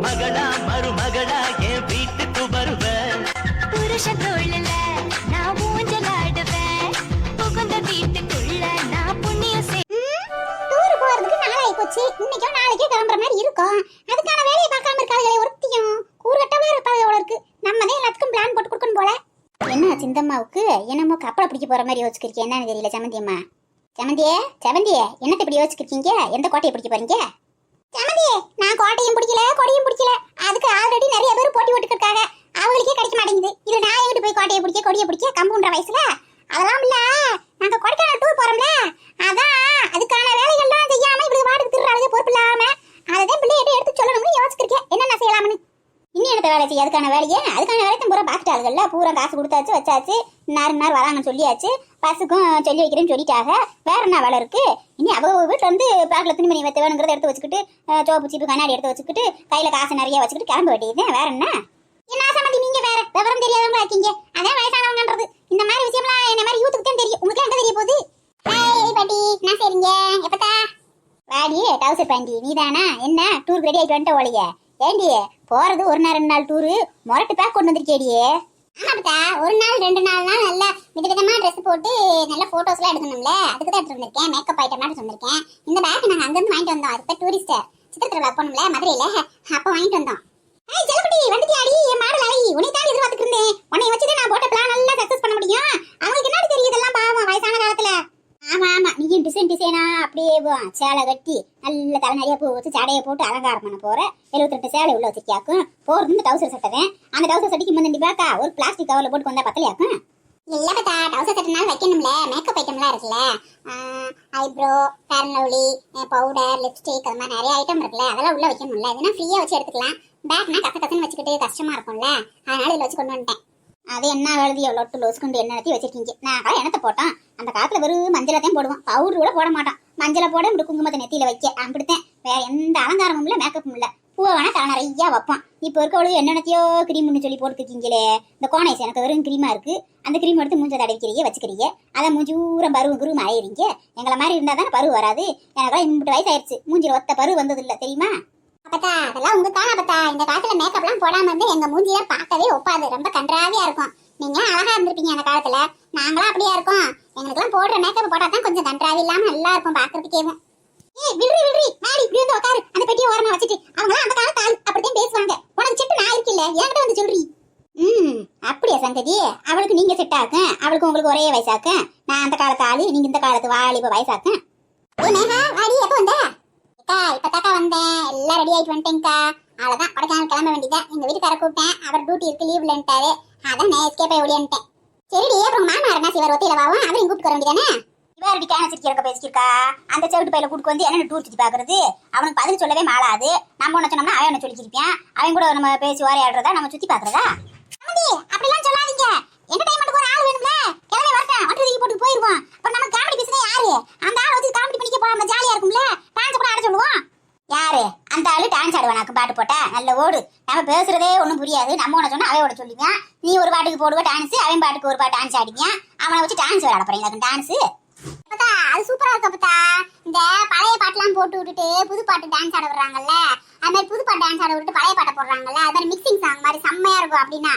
மகளா மருமகளா என் வீட்டுக்கு வருவேன். புருஷ தோழல நான் ஊஞ்சலாடுவேன். புகுந்த வீட்டுக்குள்ள நான் புண்ணியம் டூர் போறதுக்கு நாளாயி போச்சு. இன்னைக்கோ நாளைக்கோ கிளம்புற மாதிரி இருக்கும். அதுக்கான வேலையை பார்க்காம இருக்காங்களே ஒருத்தியும். கூறுகட்டமா இருப்பாங்க போல இருக்கு. நம்மதே எல்லாத்துக்கும் பிளான் போட்டு கொடுக்கணும் போல. என்ன சிந்தம்மாவுக்கு என்னமோ கப்பலை பிடிக்க போற மாதிரி யோசிச்சிருக்கீங்க. என்னன்னு தெரியல. சமந்தியம்மா, செவந்தியே என்னத்தை இப்படி யோசிச்சிருக்கீங்க? எந்த கோட்டையை பிடிக்க போறீங்க? சமந்தியே, நான் கோட்டையும் பிடிக்கல கொடியும் பிடிக்கல. அதுக்கு ஆல்ரெடி நிறைய பேர் போட்டி போட்டுக்கிட்டாங்க. அவங்களுக்கே கிடைக்க மாட்டேங்குது. இதுல நான் எங்கிட்டு போய் கோட்டையை பிடிக்க கொடியை பிடிக்க கம்புன்ற வயசுல? அதெல்லாம் இல்ல, நாங்க கொடைக்கானல் டூர் போறோம்ல, அதான் அதுக்கான வேலைகள்லாம் செய்யாம இப்படி வாடகை திருறாளுங்க பொறுப்பு இல்லாம. அதான் பிள்ளைகிட்ட எடுத்து சொல்லணும்னு யோசிச்சிருக்கேன். என்னென்ன செய்யலாம்னு. இன்னும் எடுத்த வேலை செய்ய அதுக்கான வேலையை பூரா பார்த்துட்டாளுகள்ல. பூரா காசு கொடுத்தாச்சு, வச்சாச்சு. இன்னார் வராங்கன்னு சொல்லியாச்சு. பஸ்ஸுக்கும் சொல்லி வைக்கிறேன்னு சொல்லிட்டாங்க. வேற என்ன வேலை இருக்கு? இனி அவ வீட்டுல வந்து பேக்கில் துணிமணி வைத்த வேணுங்கிறத எடுத்து வச்சுக்கிட்டு, சோப்பு சீப்பு கண்ணாடி எடுத்து வச்சுக்கிட்டு, கையில காசு நிறைய வச்சுக்கிட்டு கிளம்ப வேண்டியது. வேற என்ன சம்மந்தி? நீங்க வேற விவரம் தெரியாதவங்களா இருக்கீங்க. அதான் வயசானவங்கன்றது. இந்த மாதிரி விஷயம்லாம் என்ன மாதிரி யூத்துக்கு தான் தெரியும். உங்களுக்கு எங்க தெரிய போகுது? பாட்டி என்ன செய்றீங்க? எப்பதா வாடி டவுசர் பாண்டி, நீதானா? என்ன டூர் ரெடி ஆயிட்டு வந்துட்ட ஓலைய? ஏண்டி போறது ஒரு நாள் 2 நாள் டூரு மொரட்டு பேக் கொண்டு வந்திருக்கேடியே. ஆமாப்பா, ஒரு நாள் 2 நாள்னா நல்ல விதவிதமா ட்ரெஸ் போட்டு நல்ல போட்டோஸ்லாம் எடுக்கணும்ல. அதுக்கு தான் எடுத்து வந்திருக்கேன். மேக்கப் ஐட்டம் மட்டும் வந்திருக்கேன். இந்த பேக் நாங்க அங்கிருந்து வாங்கிட்டு வந்தோம். அதுக்கு டூரிஸ்ட் சித்திரத்துல போனோம்ல மதுரையில, அப்ப வாங்கிட்டு வந்தோம். ஏய் ஜலபடி, வந்துட்டியாடி? என் மாடல் அழகி, உன்னை தான் எதிர்பார்த்துட்டு இருந்தேன். உன்னை வச்சுதான் நான் போட்ட பிளான் நல்லா சக்சஸ் பண்ண முடியும். அவங்களுக்கு என்ன தெரியும் இதெல்லாம்? பாவம் வயசான காலத்துல. ஆமா நீயும் டிசைனா அப்படியே சேலை கட்டி நல்ல தலை நிறைய பூ வச்சு சடையை போட்டு அலங்காரம் பண்ண போற. 78 சேலை உள்ள வச்சிருக்கியாக்கும். போறது டவுசர் சட்டை. அந்த டவுசர் சட்டைக்கு முந்தி பாக்கா ஒரு பிளாஸ்டிக் கவர்ல போட்டு வந்தா பத்தலையாக்கும். இல்ல பத்தா, டவுசர் சட்டைனால வைக்கணும்ல. மேக்கப் ஐட்டம்லாம் இருக்குல்ல, eyebrow, fair lovely, powder, lipstick, அது மாதிரி நிறைய ஐட்டம் இருக்குல்ல. அதெல்லாம் உள்ள வைக்கணும்ல. இதெல்லாம் ஃப்ரீயா வச்சு எடுத்துக்கலாம். பேக்னா கசன்னு வச்சுக்கிட்டு கஷ்டமா இருக்கும்ல. அதனால இதில் வச்சு கொண்டு வந்துட்டேன். அது என்ன எழுதியோ லொட்டு லோசுக்குண்டு என்ன வச்சிருக்கீங்க? நான் எண்ணத்தை போட்டோம். அந்த காலத்துல வெறும் மஞ்சளத்தையும் போடுவோம். பவுடர் கூட போட மாட்டோம். மஞ்சளை போட இப்படி குங்குமத்தை நெத்தியில வைக்க அப்படித்தான். வேற எந்த அலங்காரமும் இல்ல, மேக்கப்பும் இல்ல. பூவை வேணா தலை நிறையா வைப்பான். இப்போ இருக்கவளுக்கு என்னென்னத்தையோ கிரீம்னு சொல்லி போட்டுருக்கீங்களே. இந்த கோனைஸ் எனக்கு வெறும் கிரீமா இருக்கு. அந்த கிரீம் எடுத்து மூஞ்சை தடவிக்கிறீங்க, வச்சுக்கிறீங்க. அதை மூஞ்சி ஊரம் பருவம் அழையிறீங்க. எங்களை மாதிரி இருந்தா தானே பருவ வராது. எனக்கெல்லாம் 8 வயசு ஆயிடுச்சு. மூஞ்சில ஒத்த பருவ வந்தது இல்ல தெரியுமா? அப்பத்தா, அதெல்லாம் உங்க தானே அப்பத்தா. இந்த காலத்துல மேக்கப்லாம் போடாம வந்து எங்க மூஞ்சில பார்க்கவே ஒப்பாது. ரொம்ப கன்றாவியா இருக்கும். நீங்க அழகா இருந்திருப்பீங்க அந்த காலத்துல. நாங்களாம் அப்படியா இருக்கோம். எங்களுக்கெல்லாம் போடுற மேக்கப் போட்டா தான் கொஞ்சம் கன்றாவி இல்லாம நல்லா இருக்கும் பாக்குறதுக்கேவும். ஏய் விடுறி மாடி இப்படி வந்து உட்காரு. அந்த பெட்டியை ஓரமா வச்சுட்டு. அவங்களாம் அந்த காலத்து ஆள் அப்படித்தான் பேசுவாங்க. உனக்கு செட்டு நான் இருக்கல, என்கிட்ட வந்து சொல்றி. அப்படியா சங்கதி? அவளுக்கு நீங்க செட் ஆக்கும், அவளுக்கு உங்களுக்கு ஒரே வயசாக்கும். நான் அந்த காலத்து ஆளு, நீங்க இந்த காலத்து வாலிப வயசாக்கும். வாடி எப்ப வந்த? இப்பதாக்கா வந்தேன். எல்லாம் ரெடி ஆயிட்டு வந்துட்டேங்க்கா. அவ்வளவுதான், கொடைக்கானல் கிளம்ப வேண்டியதான். எங்க வீட்டுக்கார கூப்பிட்டேன். அவர் டியூட்டி இருக்கு, லீவ்லன்ட்டாரு. அதான் நான் எஸ்கேப் ஆகி ஓடியான்ட்டேன். சரிடி, அப்புறம் மாமா என்ன செய்வார்? ஒத்தையில வாவும் அவரையும் கூப்பிட்டு வர வேண்டியதானே? இவரடி கேனச்சிருக்க பேசிக்கிருக்கா. அந்த செவிட்டு பையில கூட்டு வந்து என்ன டூர் சுத்தி பாக்குறது? அவனுக்கு பதில் சொல்லவே மாளாது. நம்ம ஒண்ணு சொன்னோம்னா அவன் என்ன சொல்லிக்கிருப்பான். அவன் கூட நம்ம பேசி வாரையாடுறதா, நம்ம சுத்தி பாக்குறதா? அப்படிலாம் சொல்லாதீங்க. என்டர்டைன்மெண்ட்க்கு ஒரு ஆள் வேணும்ல. கிளம்பி வரட்டும், ஒன்றரைக்கு போட்டு போயிருவோம். அப்புறம் நம்ம காமெடி பேசுனா யாரு? அந்த ஆள் வச்சு காமெடி பண்ணிக்க போறாம ஜாலியா இருக்கும்ல. டான்ஸ் கூட ஆட சொல்லுவோம். யாரு அந்த ஆளு? டான்ஸ் ஆடுவானாக்கு பாட்டு போட்டா நல்ல ஓடு. நம்ம பேசுறதே ஒன்றும் புரியாது. நம்ம ஒன்று சொன்னா அவன் ஓட சொல்லுவான். நீ ஒரு பாட்டுக்கு போடுவ டான்ஸ், அவன் பாட்டுக்கு ஒரு பாட்டு டான்ஸ் ஆடிப்பான். அவனை வச்சு டான்ஸ் விளையாட போறீங்க. டான்ஸ் அது சூப்பரா இருக்கு அப்பத்தா. இந்த பழைய பாட்டுலாம் போட்டு விட்டுட்டு புது பாட்டு டான்ஸ் ஆட விடுறாங்கல்ல, அது மாதிரி புது பாட்டு டான்ஸ் ஆட விட்டு பழைய பாட்டை போடுறாங்கல்ல, அது மாதிரி மிக்சிங் சாங் மாதிரி செம்மையா இருக்கும். அப்படின்னா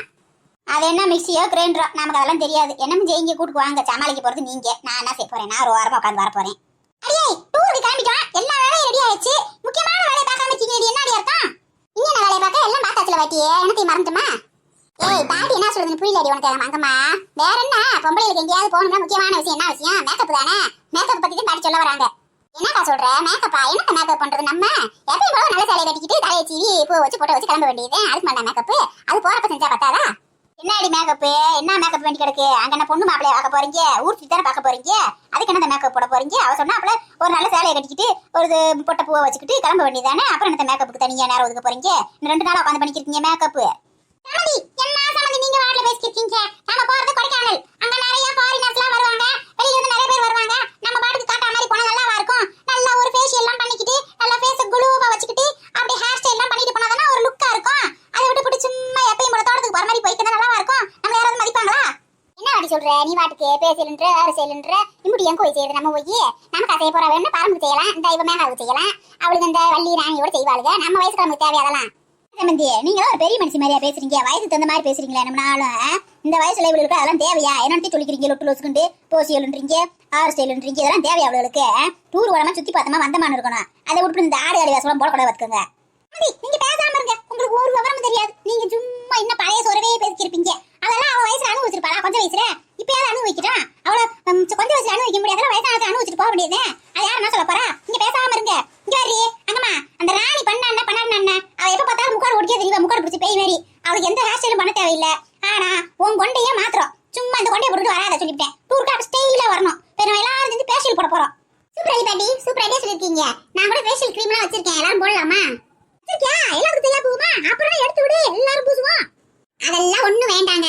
அது என்ன மிக்சியோ கிரைண்டரோ நமக்கு அதெல்லாம் தெரியாது. என்ன செய்யுங்க, கூட்டுக்கு வாங்க. சமாளிக்க போறது நீங்க. நான் என்ன செய்ய போறேன்? நான் ஒரு வாரமா உட்காந்து வர போறேன். அடியே டூருக்கு கிளம்பிட்டோம். எல்லா வேலையும் ரெடி ஆயிடுச்சு. முக்கியமான வேலையை பார்க்காம இருக்கீங்க. என்ன அர்த்தம்? இங்க வேலையை பார்க்க எல்லாம் பார்த்தாச்சுல வாட்டியே. என்னத்தையும் மறந்துட்டுமா? ஏய் பாட்டி என்ன சொல்றது புரியலடி உனக்கு? அங்கம்மா வேற என்ன? பொம்பளைகளுக்கு எங்கேயாவது போகணும்னா முக்கியமான விஷயம் என்ன விஷயம்? மேக்கப் தானே. மேக்கப் பத்தி தான் பாட்டி சொல்ல வராங்க. என்னக்கா சொல்ற? மேக்கப்பா? என்னக்கா மேக்கப் பண்றது? நம்ம எப்பயும் போல நல்ல சேலையை கட்டிக்கிட்டு தலையை சீவி பூ வச்சு போட்டோ வச்சு கிளம்ப வேண்டியது. அதுக்கு மேல மேக்கப் அது போறப்ப செஞ்சா பத்தாதா? என்னடி மேக்கப்? என்ன மேக்கப் வேண்டி கிடக்கு? அங்க என்ன பொண்ணு மாப்பிளைய பார்க்க போறீங்க? ஊர் சுத்தி தானே பார்க்க போறீங்க. அதுக்கு என்ன மேக்கப் போட போறீங்க? அவ சொன்னா அப்பல ஒரு நல்ல சேலையை கட்டிக்கிட்டு ஒரு பொட்டை பூவை வச்சுக்கிட்டு கிளம்ப வேண்டியதானே. அப்புறம் என்ன மேக்கப்புக்கு தனியா நேரம் ஒதுக்க போறீங்க? 2 நாளா உட்காந்து பண்ணிக்கிறீங்க மேக்கப். நீங்க வாட்ல பேசிக்கிறீங்க. நம்ம போறது கொடைக்கானல். அங்க நிறைய ஃபாரினர்ஸ்லாம் வருவாங்க. வெளியில இருந்து நிறைய பேர் வருவாங்க. நம்ம பாட்டுக்கு காட்டா மாதிரி போனா நல்லாவா இருக்கும்? நல்லா ஒரு ஃபேஷியல் எல்லாம் பண்ணிக்கிட்டு நல்லா ஃபேஸ் குளூவா வச்சுக்கிட்டு அப்படி ஹேர் ஸ்டைல் எல்லாம் பண்ணிட்டு போனாதானே ஒரு லுக்கா இருக்கும். அதை விட்டு பிடிச்சி சும்மா எப்பயும் போல தோட்டத்துக்கு போற மாதிரி போய்க்கிட்டா நல்லாவா இருக்கும்? நம்ம யாராவது மதிப்பாங்களா? என்ன வாடி சொல்ற? நீ வாட்டுக்கு பேசலன்ற வேறு செய்யலன்ற இப்படி எங்க போய் செய்யுது? நம்ம போய் நம்ம கதையை போற வேணும் பரம்பு செய்யலாம். இந்த இவ மேகாவுக்கு செய்யலாம். அவளுக்கு இந்த வள்ளி ராணியோட செய்வாளுங்க. நம்ம வயசுக்கு நமக்கு தேவை அதெல்லாம். சம்பந்தி, நீங்க ஒரு பெரிய மனுஷி மாதிரியா பேசுறீங்க? வயசுக்கு தகுந்த மாதிரி பேசுறீங்களா? நம்ம நாளும் இந்த வயசுல இவளுக்கு அதெல்லாம் தேவையா? என்னன்னு சொல்லிக்கிறீங்க? லொட்டு லொசுக்குண்டு போசியல்ன்றீங்க, ஆர் ஸ்டைல்ன்றீங்க, இதெல்லாம் தேவையா அவளுக்கு? டூர் ஓடமா சுத்தி பார்த்தமா வந்தமான்னு இருக்கணும். அதை விட்டு இந்த ஆடு ஆடி வாசலாம் போடக்கூடாது வச்சுக்கோங்க. நீங்க பேசாம இருங்க, உங்களுக்கு ஒரு விவரம் தெரியாது. நீங்க சும்மா இன்னும் பழைய சோறவே பேசிக்கிருப்பீங்க. அதெல்லாம் அவ வயசுல அனுபவிச்சிருப்பாளா? கொஞ்சம் வயசுல இப்ப யாரும் அனுபவிக்கிட்டான்? அவளை கொஞ்சம் வயசுல அனுபவிக்க முடியாது, வயசான அனுபவிச்சுட்டு போக முடியாது. அது யாரும் என்ன சொல்ல போறா? நீங்க பேசாம இருங்க. இங்க வரி அங்கம்மா, அந்த ராணி பண்ணா அவ எப்ப பார்த்தாலும் முக்காடு ஒடிக்க தெரியவா, முக்காடு பிடிச்சி பேய் மாதிரி. அவளுக்கு எந்த ஹேர் ஸ்டைலும் பண்ண தேவையில்லை. ஆனா உன் கொண்டையே மாத்திரம் சும்மா இந்த கொண்டையை போட்டுட்டு வராத சொல்லிவிட்டேன். டூருக்கு அப்படி ஸ்டைலா வரணும். இப்ப நம்ம எல்லாரும் சேர்ந்து ஃபேஷியல் போட போறோம். சூப்பர் ஐடி பாட்டி, சூப்பர் ஐடியா சொல்லிருக்கீங்க. நான் கூட ஃபேஷியல் கிரீம் எல்லாம் வச்சிருக்கேன், எல்லாரும் போடலாமா? வச்சிருக்கியா? எல்லாருக்கும் தெரியா போகுமா? அப்புறம் எடுத்து விடு, எல்லாரும் பூசுவோம். அதெல்லாம் ஒண்ணும் வேண்டாங்க,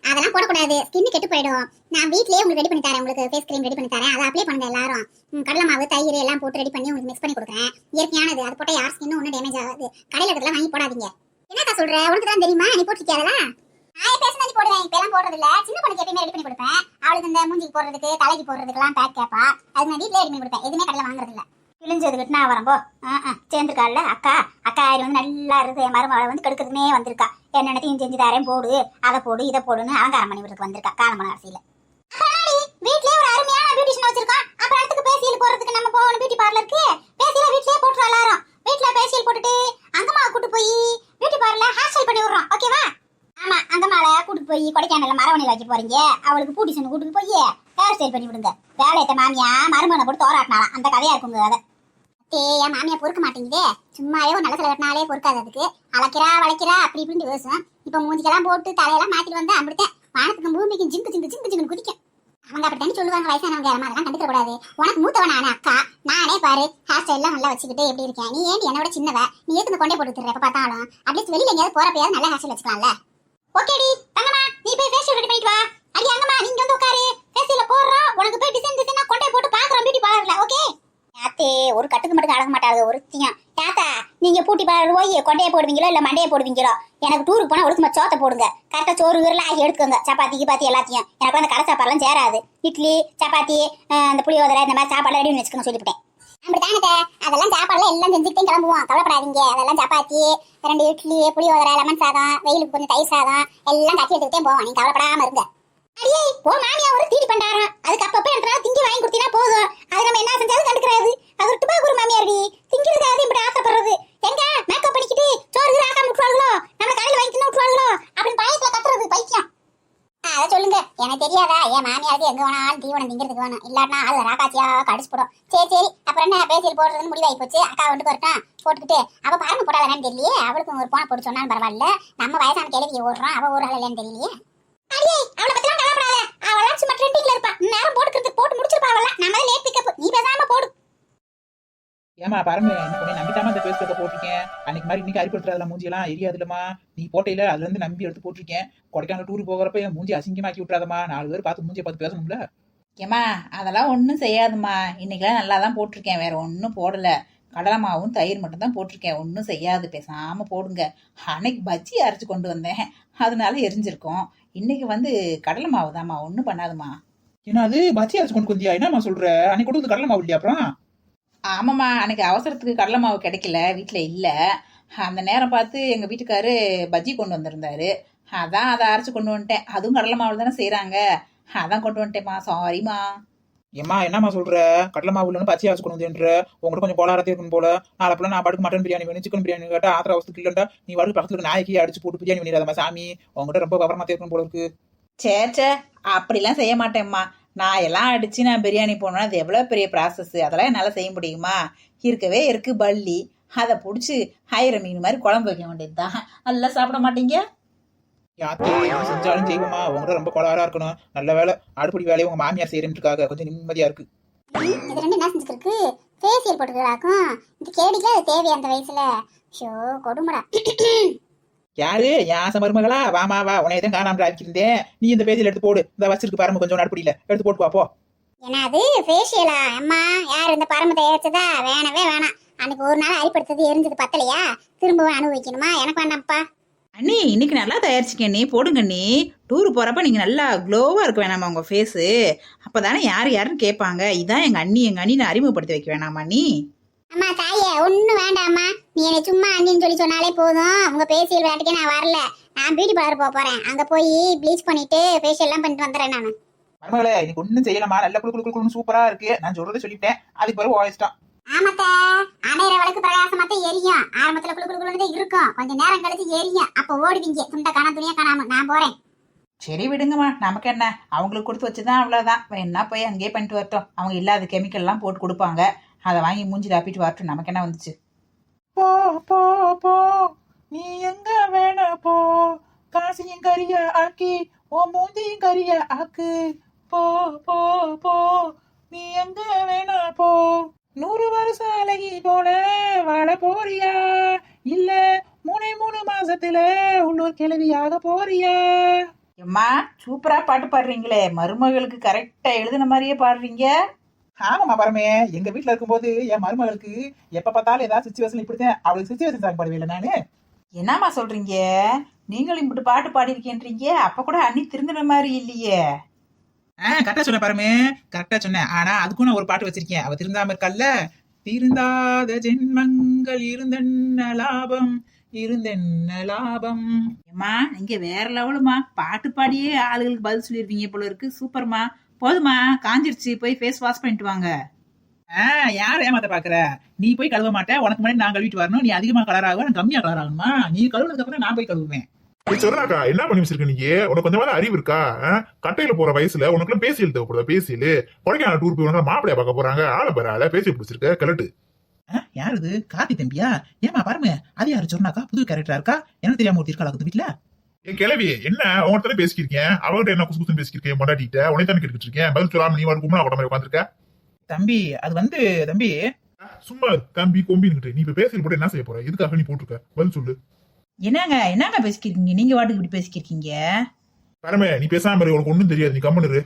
அதெல்லாம் போடக்கூடாது, ஸ்கின் கெட்டு போயிடும். நான் வீட்லயே உங்களுக்கு ரெடி பண்ணி தரேன், உங்களுக்கு ஃபேஸ் கிரீம் ரெடி பண்ணி தரேன். அதை அப்ளை பண்ணுங்க எல்லாரும். கடலை மாவு, தயிர் எல்லாம் போட்டு ரெடி பண்ணி உங்களுக்கு மிக்ஸ் பண்ணி கொடுக்குறேன். இயற்கையானது, அது போட்டா யார் ஸ்கின்னும் ஒன்றும் டேமேஜ் ஆகாது. கடையில் இருக்கிறதெல்லாம் வாங்கி போடாதீங்க. என்னக்கா சொல்ற? உனக்கு தான் தெரியுமா? நீ போட்டிருக்கியாதா? நான் பேசினா நீ போடுவேன், இப்ப எல்லாம் போடுறது இல்ல. சின்ன பொண்ணுக்கு எப்பயுமே ரெடி பண்ணி கொடுப்பேன். அவளுக்கு இந்த மூஞ்சிக்கு போடுறதுக்கு, தலைக்கு போடுறதுக்கெல்லாம் பேக் கேப்பா. அது நான் வீட்லயே ரெடி பண்ணி கொடுப்பேன், எதுவுமே கடையில் வாங்குறது இல்ல. கிழிஞ்சதுக்கிட்டு நான் வரம்போ சேர்ந்துருக்காள்ல அக்கா. அக்கா ஆயிரம் வந்து நல்லா இருக்கு. என் மருமகளை வந்து கெடுக்கிறதுனே வந்திருக்கா. என்னென்னத்தையும் செஞ்சு தரேன், போடு, அதை போடு, இதை போடுன்னு அலங்காரம் பண்ணி விடுறதுக்கு வந்திருக்கா காலமண அரசியில. வீட்லயே ஒரு அருமையான பியூட்டிஷியன் வச்சிருக்கோம். அப்புறம் இடத்துக்கு பேசியல் போறதுக்கு நம்ம போகணும் பியூட்டி பார்லருக்கு. பேசியல வீட்லயே போட்டுரும் எல்லாரும். வீட்ல பேசியல் போட்டுட்டு அங்கம்மா கூட்டு போய் பியூட்டி பார்லர்ல ஹேர் ஸ்டைல் பண்ணி விடுறோம். ஓகேவா? ஆமா, அங்கம்மால கூட்டு போய் கொடைக்கானல்ல மரவணையில வைக்க போறீங்க. அவளுக்கு பியூட்டிஷியன் கூட்டு போய் ஹேர் ஸ்டைல் பண்ணி விடுங்க. வேலையத்த மாமியா மருமனை போட்டு தோராட்டினாலாம். அந்த கதையா இருக்குங்க கதை. என் மாமியா பொறுக்க மாட்டேங்குதே. சும்மாவே ஒரு நல்ல செலவட்டினாலே பொறுக்காது. அதுக்கு அழைக்கிறா வளைக்கிறா அப்படி இப்படின்னு பேசும். இப்ப மூஞ்சிக்கெல்லாம் போட்டு தலையெல்லாம் மாத்திட்டு வந்தா அப்படித்தான் வானத்துக்கும் பூமிக்கும் ஜிங்கு ஜிங்கு ஜிங்கு ஜிங்கு குதிக்கும். அவங்க அப்படித்தானே சொல்லுவாங்க, வயசானவங்க. அதெல்லாம் கண்டுக்க கூடாது. உனக்கு மூத்தவன் நானே அக்கா. நானே பாரு ஹேர் ஸ்டைல் எல்லாம் நல்லா வச்சுக்கிட்டு எப்படி இருக்கேன். நீ ஏன் என்னோட சின்னவ? நீ ஏத்து கொண்டே போட்டு எப்ப பார்த்தாலும். அட்லீஸ்ட் வெளியில எங்கேயாவது போறப்பயாவது நல்ல ஹேர் ஸ்டைல் வச்சுக்கலாம்ல. ஓகேடி தங்கம்மா, நீ போய் ஃபேஷியல் ரெடி பண்ணிட்டு வா. அடி அங்கம்மா, நீங்க வந்து உட்காரு. ஃபேஷியல போடுறோம். உனக்கு போய் டிசைனா கொண்டே போட்டு பாக்குறோம் பியூட்டி பார்லர்ல. ஓகே? யாத்தே ஒரு கட்டுக்கு மட்டும் அழக மாட்டாங்க ஒருத்தியும். யாத்தா நீங்க பூட்டி பார்லர் போய் கொண்டையை போடுவீங்களோ இல்ல மண்டையை போடுவீங்களோ? எனக்கு டூருக்கு போனா ஒழுக்கமா சோத்தை போடுங்க. கரெக்டா சோறு வீரலாம் ஆகி எடுத்துக்கோங்க. சப்பாத்தி கிப்பாத்தி எல்லாத்தையும். எனக்கு அந்த கடை சாப்பாடுலாம் சேராது. இட்லி சப்பாத்தி அந்த புளியோதரை இந்த மாதிரி சாப்பாடு ரெடி பண்ணி வச்சுக்கணும் சொல்லிவிட்டேன். அப்படித்தானே? அதெல்லாம் சாப்பாடுலாம் எல்லாம் செஞ்சுக்கிட்டே கிளம்புவோம். கவலைப்படாதீங்க. அதெல்லாம் சப்பாத்தி, 2 இட்லி, புளியோதரை, லெமன் சாதம், வெயிலுக்கு கொஞ்சம் தயிர் சாதம் எல்லாம் கட்டி எடுத்துக்கிட்டே போவோம். நீங்க கவலைப்படாம இருங்க. அடியே போ, மாமியா ஒரு தீடி பண்டாரம். அதுக்கு அப்பப்ப எனக்கு திங்கி வாங்கி கொடுத்தீனா போதும். அது நம்ம என்ன செஞ்சாலும் கண்டுக்கிறாது. அது ஒரு துபாக்கூர் மாமியாடி. திங்கிறதுக்காக இப்படி ஆசைப்படுறது. எங்க மேக்கப் பண்ணிக்கிட்டு சோறு ஆகாம விட்டுவாங்களோ, நம்ம கடையில் வாங்கிட்டு விட்டுவாங்களோ அப்படின்னு பாயத்துல கத்துறது பைத்தியம். அதை சொல்லுங்க, எனக்கு தெரியாதா? என் மாமியாருக்கு எங்க வேணாலும் தீவனம் திங்கிறதுக்கு வேணும். இல்லாட்டினா அது ராக்காச்சியா கடிச்சு போடும். சரி அப்புறம் என்ன பேசியல் போடுறதுன்னு முடிவாகி போச்சு. அக்கா வந்து போட்டான் போட்டுக்கிட்டு அவ பறந்து போட்டாதானு தெரியலையே. அவளுக்கு ஒரு போன போட்டு சொன்னாலும் பரவாயில்ல. நம்ம வயசான கேள்வி ஓடுறோம், அவ ஓடுறாள் இல்லைன்னு தெரியலையே. அடியே அவளை பத்திலாம் கவலைப்படாத. அவளாம் சும்மா ட்ரெண்டிங்ல இருப்பா. நேரம் போட்டுக்கிறதுக்கு போட்டு முடிச்சிருப்பா. அவள நம்ம லேட் பிக்கப். நீ பேசாம போடு. ஏமா பாருங்க, இன்னும் நம்பிட்டாம அந்த பேஸ் பேக்க போட்டிருக்கேன். அன்னைக்கு மாதிரி இன்னைக்கு அரிப்படுத்துறதுல மூஞ்சியெல்லாம் எரியாதுலமா. நீ போட்டையில அதுல இருந்து நம்பி எடுத்து போட்டிருக்கேன். கொடைக்கானல் டூர் போகிறப்ப என் மூஞ்சி அசிங்கமாக்கி விட்டுறாதமா. 4 பேர் பார்த்து மூஞ்சியை பார்த்து பேசணும்ல. ஏமா அதெல்லாம் ஒன்றும் செய்யாதுமா. இன்னைக்கெல்லாம் நல்லா தான் போட்டிருக்கேன், வேற ஒன்றும் போடலை. கடலை மாவும் தயிர் மட்டும் தான் போட்டிருக்கேன், ஒன்றும் செய்யாது. பேசாமல் போடுங்க. அன்னைக்கு பஜ்ஜி அரைச்சி கொண்டு வந்தேன், அதனால எரிஞ்சிருக்கோம். இன்னைக்கு வந்து கடலை மாவு தான்மா, ஒன்றும் பண்ணாதுமா. ஏன்னா அது பஜ்ஜி அரைச்சு கொண்டு வந்தியா? என்னம்மா சொல்ற? அன்னைக்கு கொண்டு வந்து கடலை மாவு இல்லையா? அப்புறம் ஆமாம்மா, அன்னைக்கு அவசரத்துக்கு கடலை மாவு கிடைக்கல, வீட்டில் இல்லை. அந்த நேரம் பார்த்து எங்கள் வீட்டுக்காரு பஜ்ஜி கொண்டு வந்திருந்தாரு. அதான் அதை அரைச்சி கொண்டு வந்துட்டேன். அதுவும் கடலை மாவு தானே செய்கிறாங்க, அதான் கொண்டு வந்துட்டேன்மா. சாரிம்மா. ஏம்மா என்னம்மா சொல்ற? கடலை மாவு இல்லைன்னு பச்சை அரைச்சு கொண்டு வந்துன்ற உங்கள்கிட்ட கொஞ்சம் கோளாரத்தே இருக்கும் போல. நாளப்பெல்லாம் நான் பாட்டுக்கு மட்டன் பிரியாணி வேணும், சிக்கன் பிரியாணி கேட்டா ஆத்திர அவசத்துக்கு இல்லைண்டா நீ வாடு பக்கத்துல நாய்க்கு அடிச்சு போட்டு பிரியாணி பண்ணிடாதம்மா சாமி. உங்ககிட்ட ரொம்ப விவரமாத்தே இருக்கும் போல இருக்கு. சே அப்படிலாம் செய்ய மாட்டேம்மா. நான் எல்லாம் அடிச்சு நான் பிரியாணி போனோன்னா அது எவ்வளோ பெரிய ப்ராசஸ். அதெல்லாம் என்னால் செய்ய முடியுமா? இருக்கவே இருக்கு பல்லி, அதை பிடிச்சி 1000 மீன் மாதிரி குழம்பு வைக்க வேண்டியது தான். அதெல்லாம் சாப்பிட மாட்டீங்க? யாத்தையும் செஞ்சாலும் செய்வோமா? உங்கள்கிட்ட ரொம்ப கோளாரா இருக்கணும். நல்ல வேலை அடுப்படி வேலையை உங்க மாமியார் செய்யறேன்னுக்காக கொஞ்சம் நிம்மதியா இருக்கு. இது ரெண்டு என்ன செஞ்சுருக்கு? ஃபேஷியல் போட்டுக்கிறாக்கும். இது கேடிக்கல, அது தேவையா அந்த வயசுல? ஷோ கொடுமடா. யாரு யாச மருமகளா? வாமா வா, உனையதான் காணாம ஆக்கிருந்தேன். நீ இந்த பேஜில் எடுத்து போடு. இந்த வச்சிருக்கு பாருங்க கொஞ்சம் அடுப்படியில எடுத்து போட்டு பாப்போ. ஏன்னா அது ஃபேஷியலா? அம்மா யார் இந்த பரம தயாரிச்சதா? வேணவே வேணாம். அன்னைக்கு ஒரு நாள் அரிப்படுத்தது எரிஞ்சது பத்தலையா? திரும்பவும் அனுபவிக்கணுமா? எனக்கு வேண்டாம்ப்பா. அண்ணி இன்னைக்கு நல்லா தயாரிச்சிக்க, நீ போடுங்க. நீ டூர் போகிறப்ப நீங்கள் நல்லா க்ளோவாக இருக்க வேணாமா உங்கள் ஃபேஸு? அப்போ தானே யார் யாருன்னு கேட்பாங்க. இதான் எங்கள் அண்ணி நான் அறிமுகப்படுத்தி வைக்க வேணாமா? நீ அம்மா தாயே ஒண்ணும் வேண்டாம்மா, நீ என்னை சும்மா அண்ணின்னு சொல்லி சொன்னாலே போதும். உங்க பேசியல் விளையாட்டுக்கே நான் வரல. நான் பியூட்டி பார்லர் போறேன். அங்க போய் ப்ளீச் பண்ணிட்டு ஃபேஷியல் எல்லாம் பண்ணிட்டு வந்துடுறேன் நானு. மருமகளே இன்னைக்கு ஒண்ணும் செய்யலாமா, நல்ல குளு குளு குளுன்னு சூப்பரா இருக்கு. நான் சொல்றதை சொல்லிட்டேன், அதுக்கு பிறகு வாய்ஸ்டான். ஆமாத்த, அணையிற விளக்கு பிரகாசமாத்த எரியும். ஆரம்பத்துல குளு குளு குளுன்னு இருக்கும், கொஞ்சம் நேரம் கழிச்சு எரியும். அப்ப ஓடுவீங்க, துண்டை காணா துணியா காணாம. நான் போறேன். சரி விடுங்கம்மா, நமக்கு என்ன, அவங்களுக்கு கொடுத்து வச்சுதான் அவ்வளோதான். வேணா போய் அங்கேயே பண்ணிட்டு வரட்டும். அவங்க இல்லாத கெமிக்கல்லாம் போட்டு கொடுப்பாங்க, அதை வாங்கி மூஞ்சில் அப்பிட்டு வரட்டும். நமக்கு என்ன வந்துச்சு. போ போ போ நீ எங்க வேணா போ, காசையும் கரிய ஆக்கி ஓ மூஞ்சியும் கரிய ஆக்கு. போ போ போ நீ எங்க வேணா போ, 100 வருஷம் அழகி போல வாழ போறியா, இல்ல 3 மாசத்துல உள்ளூர் கிழவியாக போறியா? எம்மா சூப்பரா பாட்டு பாடுறீங்களே, மருமகளுக்கு கரெக்டா எழுதின மாதிரியே பாடுறீங்க. ஆமாமா பரமே, எங்க வீட்டுல இருக்கும்போது என் மருமகளுக்கு எப்ப பார்த்தாலும் ஏதாவது சிச்சுவேஷன் இப்படித்தான். அவளுக்கு சிச்சுவேஷன் சாங் பாடுவேன் நானு. என்னம்மா சொல்றீங்க, நீங்களும் இப்படி பாட்டு பாடிருக்கேன்றீங்க. அப்ப கூட அண்ணி திருந்தின மாதிரி இல்லையே. கரெக்டா சொன்ன பரமே, கரெக்டா சொன்னேன். ஆனா அதுக்கும் நான் ஒரு பாட்டு வச்சிருக்கேன். அவ திருந்தாம இருக்கல்ல. திருந்தாத ஜென்மங்கள் இருந்தென்ன லாபம், இருந்தென்ன லாபம். ஏம்மா நீங்க வேற லெவலுமா, பாட்டு பாடியே ஆளுகளுக்கு பதில் சொல்லிருவீங்க போல இருக்கு. சூப்பர்மா. போதுமா, காஞ்சிருச்சு, போய் ஃபேஸ் வாஷ் பண்ணிட்டு வாங்க. யார் ஏமாத்த பாக்குற? நீ போய் கழுவ மாட்டேன், உனக்கு முன்னாடி நான் கழுவிட்டு வரணும். நீ அதிகமா கலர் ஆகும், நான் கம்மியா கலர் ஆகணுமா? நீ கழுவுனதுக்கு அப்புறம் நான் போய் கழுவுவேன். சொன்னாக்கா என்ன பண்ணி வச்சிருக்க நீ? உனக்கு கொஞ்சம் அறிவு இருக்கா? கட்டையில போற வயசுல உனக்கு எல்லாம் பேசியல் தேவைப்படுதா? பேசியல் கொடைக்கான டூர் போய் மாப்பிளைய பார்க்க போறாங்க, ஆளை பேர ஆள பேசி பிடிச்சிருக்க கிளட்டு. யாரு இது? கார்த்தி தம்பியா? ஏமா பாருங்க, அது யாரு சொன்னாக்கா? புது கேரக்டரா இருக்கா? எனக்கு தெரியாம ஒருத்தி இருக்கா வீட்டுல? என் கிளவி என்ன உன்கிட்ட பேசிக்கிருக்கேன், அவங்ககிட்ட என்ன குசு குசுன்னு பேசிக்கிருக்கேன், மொண்டாட்டிட்ட உனே தானே கேட்டுக்கிட்டு இருக்கேன். பதில் சொல்லாம நீ வாடு கும்பலா மாதிரி உட்காந்துருக்க. தம்பி அது வந்து தம்பி சும்மா தம்பி கொம்பின்னுட்டு நீ இப்ப பேசியல் போட்டு என்ன செய்ய போற? எதுக்காக நீ போட்டிருக்க? பதில் சொல்லு. என்னங்க பேசிக்கிருக்கீங்க? நீங்க வாட்டுக்கு இப்படி பேசிக்கிருக்கீங்க. பரமே நீ பேசாம இரு, உனக்கு ஒண்ணும் தெரியாது, நீ கம்முனு.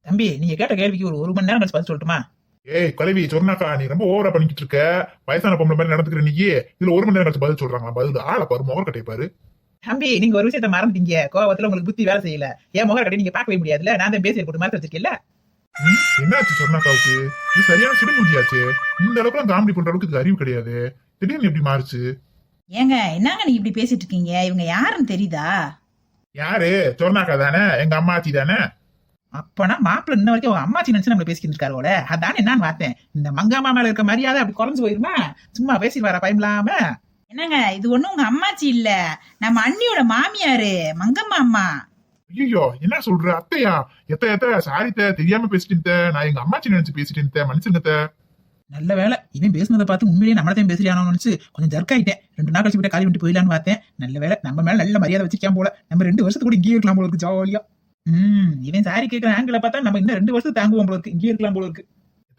தம்பி நீங்க கேட்ட கேள்விக்கு ஒரு மணி நேரம் கழிச்சு பதில் சொல்லட்டுமா? ஏய் கலவி சொன்னாக்கா, நீ ரொம்ப ஓவரா பண்ணிக்கிட்டு இருக்க. வயசான பொம்பளை மாதிரி நடந்துக்கிற நீ இதுல 1 மணி நேரம் கழிச்சு பதில் சொல்றாங்க. பதில் ஆளை பாரு, முகர் கட்டையை பாரு. தம்பி நீங்க ஒரு விஷயத்த மறந்துட்டீங்க. கோவத்துல உங்களுக்கு புத்தி வேலை செய்யல. ஏன் முகர் கட்டை நீங்க பார்க்கவே முடியாதுல்ல? நான் தான் பேசி போட்டு மாதிரி வச்சிருக்கேன்ல. என்னாச்சு சொன்னாக்காவுக்கு? இது சரியான சிடுமுடியாச்சு. இந்த அளவுக்கு காமெடி பண்ற அளவுக்கு இது அறிவு கிடையாது. திடீர்னு எப்படி மாறுச்சு? ஏங்க என்னங்க நீங்க இப்படி பேசிட்டு இருக்கீங்க? இவங்க யாருன்னு தெரியுதா? யாரு? சொன்னாக்கா தானே, எங்க அம்மாச்சி தானே. அப்பனா மாப்பிள்ள இன்ன வரைக்கும் அவங்க அம்மாச்சி நினைச்சு நம்மள பேசிக்கிட்டு இருக்காரு போல. அதானே என்னன்னு பார்த்தேன். இந்த மங்காமா மேல இருக்க மரியாதை அப்படி குறைஞ்சு போயிருமா? சும்மா பேசி வர பயம் இல்லாம. என்னங்க இது ஒண்ணும் உங்க அம்மாச்சி இல்ல, நம்ம அண்ணியோட மாமியாரு, மங்கம்மா அம்மா. ஐயோ என்ன சொல்ற? அத்தையா? எத்த சாரி தெரியாம பேசிட்டேன். நான் எங்க அம்மாச்சி நினைச்சு பேசிட்டேன், மனுஷங்க. நல்ல வேலை, இவன் பேசுனதை பார்த்து உண்மையிலேயே நம்மளத்தையும் பேசுறியானு நினைச்சு கொஞ்சம் ஜர்க்காயிட்டேன். 2 நாள் கழிச்சு விட்டு காலி விட்டு போயிடலான்னு பார்த்தேன். நல்ல வேலை, நம்ம மேல நல்ல மரியாதை வச்சிருக்கான் போல. நம்ம 2 வருஷத்துக்கு கூட இங்கே இருக்கலாம் போல இருக்கு ஜாலியா. இவன் சாரி கேட்கிற ஆங்கில பார்த்தா நம்ம இன்னும் 2 வருஷத்துக்கு தாங்குவோம் போல இருக்கு, இங்கே இருக்கலாம் போல இருக்கு.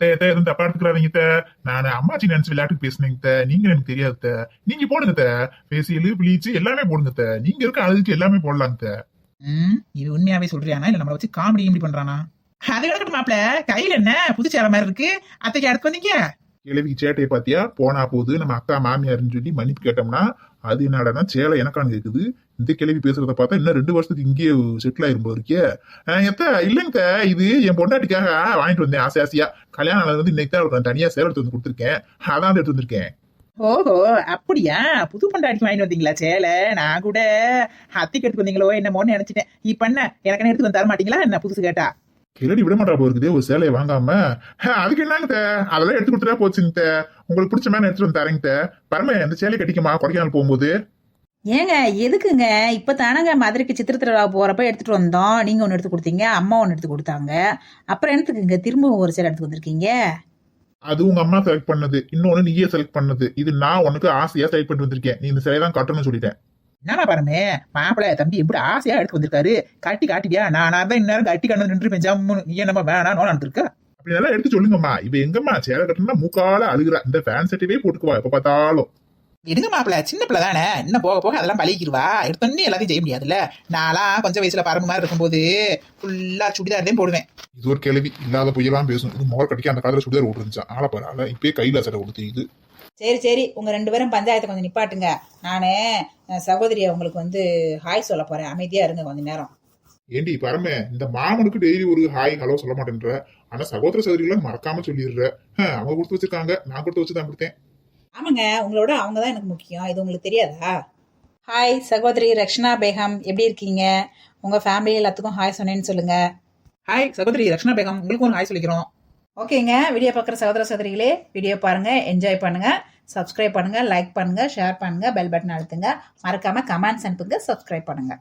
எதுவும் தப்பா எடுத்துக்கிறாங்க. நான் அம்மாச்சி நினைச்சு விளையாட்டுக்கு பேசுனீங்க. நீங்க எனக்கு தெரியாது. நீங்க போடுங்க பேசியலு பிளீச்சு எல்லாமே போடுங்க. நீங்க இருக்க அழகுக்கு எல்லாமே போடலாங்க. இது உண்மையாவே சொல்றியானா இல்ல நம்மள வச்சு காமெடி இப்படி பண்றானா? அது கிடக்கட்டும் மாப்பிள, கையில என்ன புது சேலை மாதிரி இருக்கு? அத்தைக்கு அடுத்து வந்தீங்க. கிழவி சேட்டையை பாத்தியா? போனா போது நம்ம அக்கா மாமியாருன்னு சொல்லி மன்னிப்பு கேட்டோம்னா அது என்னடா சேலை எனக்கானு கேக்குது. இந்த கிழவி பேசுறத பார்த்தா இன்னும் 2 வருஷத்துக்கு இங்கேயே செட்டில் ஆயிருப்போம் இருக்கே. இல்லைங்க, இது என் பொண்டாட்டிக்காக வாங்கிட்டு வந்தேன் ஆசை ஆசையா. கல்யாணம் ஆனது இன்னைக்கு தான் தனியா சேலை எடுத்து வந்து கொடுத்துருக்கேன். அதான் எடுத்து வந்திருக்கேன். ஓஹோ அப்படியா? புது பொண்டாட்டிக்கு வாங்கிட்டு வந்தீங்களா சேலை? நான் கூட அத்திக்கு எடுத்து வந்தீங்களோ என்னமோன்னு நினைச்சிட்டேன். இப்ப என்ன எனக்கு எடுத்து வந்து தர மாட்டீங்களா என்ன புதுசு கேட்டா? கிளடி விட மாட்டா போயிருக்குதே ஒரு சேலையை வாங்காம. அதுக்கு என்னங்க, அதெல்லாம் எடுத்து கொடுத்துட்டா போச்சுங்க. உங்களுக்கு பிடிச்ச மாதிரி எடுத்துட்டு வந்து தரேங்க. பரமே இந்த சேலையை கட்டிக்கமா கொடைக்கானல் போகும்போது. ஏங்க எதுக்குங்க? இப்ப தானங்க மதுரைக்கு சித்திர திருவிழா போறப்ப எடுத்துட்டு வந்தோம். நீங்க ஒண்ணு எடுத்து கொடுத்தீங்க, அம்மா ஒண்ணு எடுத்து கொடுத்தாங்க. அப்புறம் எடுத்துக்கங்க, திரும்பவும் ஒரு சேலை எடுத்து வந்திருக்கீங்க. அது உங்க அம்மா செலக்ட் பண்ணது, இன்னொன்னு நீயே செலக்ட் பண்ணது. இது நான் உனக்கு ஆசையா செலக்ட் பண்ணிட்டு வந்திருக்கேன். நீ இந்த சேலை தான் கட்டணும்னு சொல்லிட்டேன். என்னடா பாருமே, மாப்பிள்ள தம்பி எப்படி ஆசையா எடுத்து வந்திருக்காரு. கட்டி காட்டிவியா? நான் தான் இந்நேரம் கட்டி கண்ணு நின்று பெஞ்சாமனு. நீ என்னமா வேணா நோன் நடந்திருக்க? அப்படி நல்லா எடுத்து சொல்லுங்கம்மா. இப்ப எங்கம்மா சேலை கட்டணும்னா மூக்கால அழுகுறா. இந்த ஃபேன் செட்டவே போட்டுக்குவா எப்ப பார்த்தாலும். எடுங்க மாப்பிள்ள, சின்ன பிள்ளை தானே, இன்னும் போக போக அதெல்லாம் பழகிடுவா. எடுத்தோன்னே எல்லாத்தையும் செய்ய முடியாதுல்ல. நான்லாம் கொஞ்சம் வயசுல பரம்பு மாதிரி இருக்கும்போது ஃபுல்லா சுடிதார் தான் போடுவேன். இது ஒரு கேள்வி இல்லாத பொய்யெல்லாம் பேசணும். இது முகர் கட்டிக்க அந்த காலத்துல சுடிதார் ஓட்டுருந்துச்சா? ஆள பாரு, இப்பயே கையில சட்டை கொடுத்து. சரி உங்க 2 பேரும் பஞ்சாயத்தை கொஞ்சம் நிப்பாட்டுங்க. நானு சகோதரியை உங்களுக்கு வந்து ஹாய் சொல்ல போறேன். அமைதியா இருங்க கொஞ்ச நேரம். ஏண்டி பரமே, இந்த மாமனுக்கு டெய்லி ஒரு ஹாய் ஹலோ சொல்ல மாட்டேன்ற. ஆனா சகோதர சகோதரிகளை மறக்காம சொல்லிடுற. அவங்க கொடுத்து வச்சிருக்காங்க, நான் கொடுத்து வச்சுதான் கொடுத்தேன். ஆமாங்க, உங்களோட அவங்க தான் எனக்கு முக்கியம். இது உங்களுக்கு தெரியாதா? ஹாய் சகோதரி ரக்ஷனா பேகம், எப்படி இருக்கீங்க? உங்கள் ஃபேமிலி எல்லாத்துக்கும் ஹாய் சொன்னேன்னு சொல்லுங்கள். ஹாய் சகோதரி ரக்ஷனா பேகம், உங்களுக்கும் ஒரு ஹாய் சொல்லிக்கிறோம். ஓகேங்க, வீடியோ பார்க்குற சகோதர சகோதரிகளே, வீடியோ பாருங்கள், என்ஜாய் பண்ணுங்கள், சப்ஸ்கிரைப் பண்ணுங்கள், லைக் பண்ணுங்கள், ஷேர் பண்ணுங்கள், பெல் பட்டன் அழுத்துங்க, மறக்காமல் கமெண்ட்ஸ் அனுப்புங்க, சப்ஸ்கிரைப் பண்ணுங்கள்.